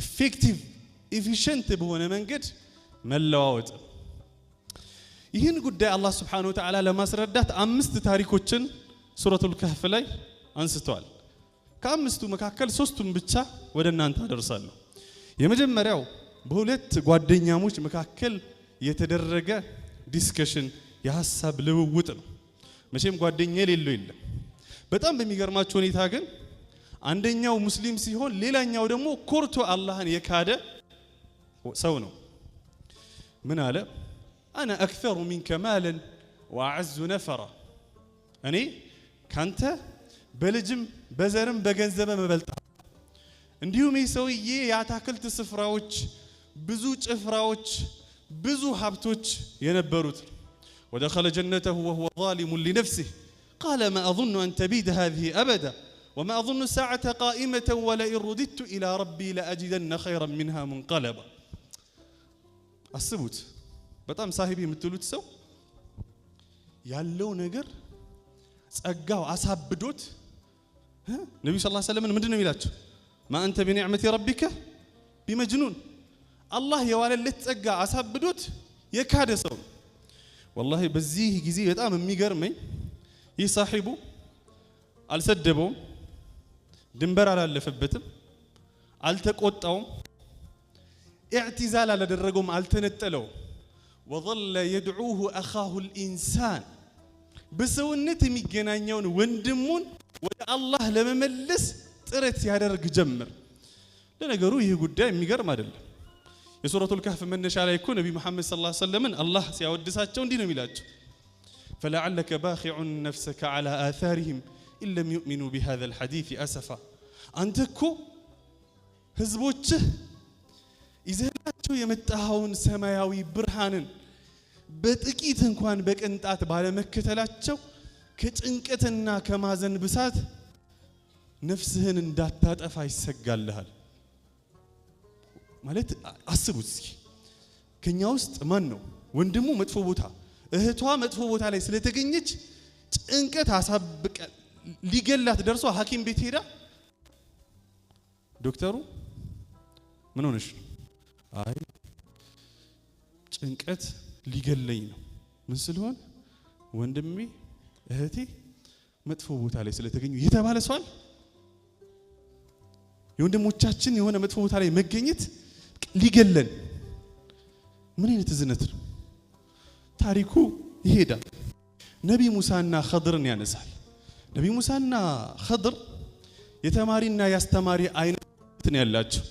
ኢፌክቲቭ ኢፊሺየንት በሆነ መንገድ መለዋወጥ። ይህን ጉዳይ አላህ Subhanahu Wa Ta'ala ለማስረዳት 5 ታሪኮችን ሱረቱል ከህፍ ላይ አንስተዋል። ከአምስቱ መካከል 3ቱን ብቻ ወደ እናንተ አደርሳለሁ። የመጀመሪያው በሁለት ጓደኛሞች መካከል የተደረገ ዲስከሽን የሐሳብ ልውውጥ ነው። መቼም ጓደኛ የሌለው የለም። በጣም በሚገርማችሁ ሁኔታ ግን አንደኛው ሙስሊም ሲሆን ሌላኛው ደግሞ ኮርቶ አላህን የካደ ሰው ነው። ምን አለ? انا اكثر منك مالا واعز نفرا እኔ ካንተ በልጅም በዘርም በገንዘብም እበልጣለሁ። እንዲሁም ይሰውዬ ያታክልት ስፍራዎች ብዙ ጭፍራዎች ብዙ ሀብቶች የነበሩት ودخل جنته وهو ظالم لنفسه قال ما اظن ان تبيد هذه ابدا وما اظن الساعه قائمه ولئن رددت الى ربي لاجدن خيرا منها منقلبا. አስቡት በጣም ሳሂቢ የምትሉት ሰው ያለው ነገር ጸጋው አሳብዶት ነብዩ ሰለላሁ ዐለይሂ ወሰለም ምንድነው የሚላቸው? ما انت بنعمه ربك بمجنون الله የዋለለት ጸጋ አሳብዶት የካደ ሰው። والله በዚህ ጊዜ በጣም የሚገርመኝ ይህ ሳሂቡ አልሰደበውም፣ ድንበር አላለፈበትም፣ አልተቆጣውም፣ اعتزال አላደረገውም፣ አልተነጠለውም። وظل يدعوه اخاه الانسان በሰውነት የሚገናኘውን ወንድሙን ወደ አላህ ለመመለስ ጥረት ያደርግ ጀመር። ለነገሩ ይህ ጉዳይ የሚገርም አይደለም። የሱረቱል ከህፍ መነሻ ላይ እኮ ነብዩ መሐመድ ሰለላሁ ዐለይሂ ወሰለም አላህ ሲያወድሳቸው እንዲህ ነው የሚላቸው فلعلك باخع نفسك على آثارهم إن لم يؤمنوا بهذا الحديث أسفا. አንተ እኮ ህዝቦችህ ይዘላቸው የመጣውን ሰማያዊ ብርሃንን በጥቂት እንኳን በቅንጣት ባለመከተላቸው ከጭንቀትና ከማዘን ብሳት ነፍስህን እንዳታጠፋ ይሰጋልሃል። ማለት አስቡት እስኪ ከኛ ውስጥ ማን ነው ወንድሙ መጥፎ ቦታ እህቷ መጥፎ ቦታ ላይ ስለተገኘች ጭንቀት አሳብቀ ሊገላት ደርሶ ሐኪም ቤት ሄዳ ዶክተሩ ምን ሆነሽ? አይ ጭንቀት ሊገለኝ ነው። ምን ስለሆነ? ወንድሜ እህቴ መጥፎ ቦታ ላይ ስለተገኙ የተባለ ሰዋል። የወንድሞቻችን የሆነ መጥፎ ቦታ ላይ መገኘት ሊገለን ምን አይነት ዝነት ነው? ታሪኩ ይሄዳል። ነብይ ሙሳና ኸድርን ያነሳል። ነብይ ሙሳና ኸድር የተማሪና ያስተማሪ አይነት ነው ያላቸው።